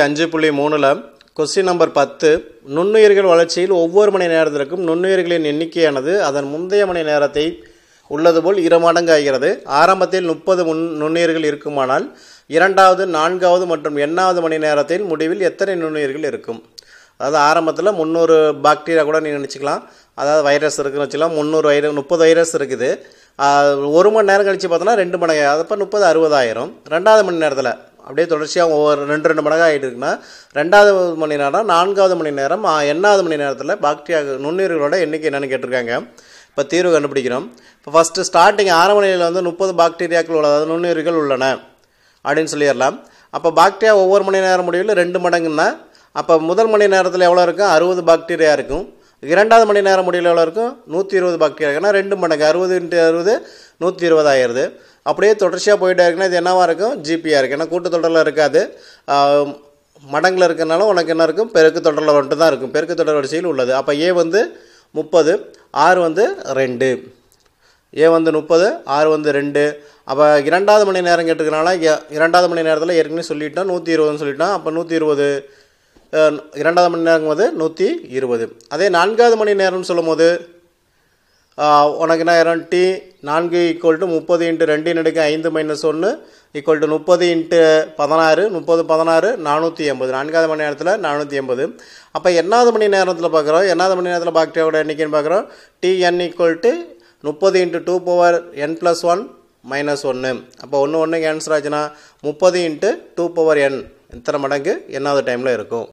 5.3ல question number 10 நுண்ணுயிர்கள் வளர்ச்சியில் ஒவ்வொரு மணி நேரத்திற்கும் நுண்ணுயிர்களின் எண்ணிக்கையானது அதன் முந்தைய மணி நேரத்தை உள்ளது போல் 2 மடங்கு ஆகிறது. ஆரம்பத்தில் 30 நுண்ணுயிர்கள் இருக்குமானால் இரண்டாவது, நான்காவது மற்றும் எண்ணாவது மணி நேரத்தில் முடிவில் எத்தனை நுண்ணுயிர்கள் இருக்கும்? அதாவது ஆரம்பத்தில் 300 பாக்டீரியா கூட நீங்கள் நினச்சிக்கலாம். அதாவது வைரஸ் இருக்குன்னு வச்சுக்கலாம். 30 வைரஸ் இருக்குது. 1 மணி நேரம் கழித்து பார்த்தோன்னா 2 மடங்கு, அப்போ 30 60,000. ரெண்டாவது மணி நேரத்தில் அப்படியே தொடர்ச்சியாக ஒவ்வொரு 2 மடங்கு ஆகிட்டு இருக்குன்னா ரெண்டாவது மணி நேரம், நான்காவது மணி நேரம், எண்ணாவது மணி நேரத்தில் பாக்டீரியா நுண்ணுயிர்களோட எண்ணிக்கை என்னென்னு கேட்டிருக்காங்க. இப்போ தீர்வு கண்டுபிடிக்கிறோம். இப்போ ஃபஸ்ட்டு ஸ்டார்டிங் ஆரம்ப நிலையில் 30 பாக்டீரியாக்கள் உள்ளது, அதாவது நுண்ணுயிர்கள் உள்ளன அப்படின்னு சொல்லிடலாம். அப்போ பாக்டீரியா ஒவ்வொரு மணி நேரம் முடிவில் 2 மடங்குன்னா அப்போ முதல் மணி நேரத்தில் எவ்வளோ இருக்கும்? 60 பாக்டீரியா இருக்கும். இரண்டாவது மணி நேரம் முடிவில் எவ்வளோ இருக்கும்? 120 பாக்டீரியா இருக்குன்னா 2 மடங்கு, 60 × 60 120 ஆயிடுது. அப்படியே தொடர்ச்சியாக போயிட்டே இருக்குன்னா இது என்னவாக இருக்கும்? ஜிபியாக இருக்குது. ஏன்னா கூட்டுத்தொடரில் இருக்காது, மடங்கில் இருக்கிறனால உனக்கு என்ன இருக்கும்? பெருக்கு தொடரில் மட்டும் தான் இருக்கும். பெருக்கு தொடர் வரிசையில் உள்ளது. அப்போ ஏ 30, ஆர் 2, ஏ 30, ஆர் 2. அப்போ இரண்டாவது மணி நேரம் கேட்டுக்கிறனால இரண்டாவது மணி நேரத்தில் ஏற்கனவே சொல்லிட்டோம் 120ன்னு சொல்லிட்டோம். அப்போ 120 இரண்டாவது மணி நேரம் 120. அதே நான்காவது மணி நேரம்னு சொல்லும் போது உனக்கு என்ன ஆயிரும்? டி 4 = 30 × 2 × 5 - 1 = 30 × 16, 30 16 480. நான்காவது மணி நேரத்தில் 480. அப்போ எண்ணாவது மணி நேரத்தில் பார்க்குறோம். எண்ணாவது மணி நேரத்தில் பாக்டீரியாவோட எண்ணிக்கைன்னு பார்க்குறோம். Tn = 30 × 2n + 1 - 1. அப்போ 1 1 கேன்சல் ஆச்சுன்னா 30 × 2n இத்தனை மடங்கு எண்ணாவது டைமில் இருக்கும்.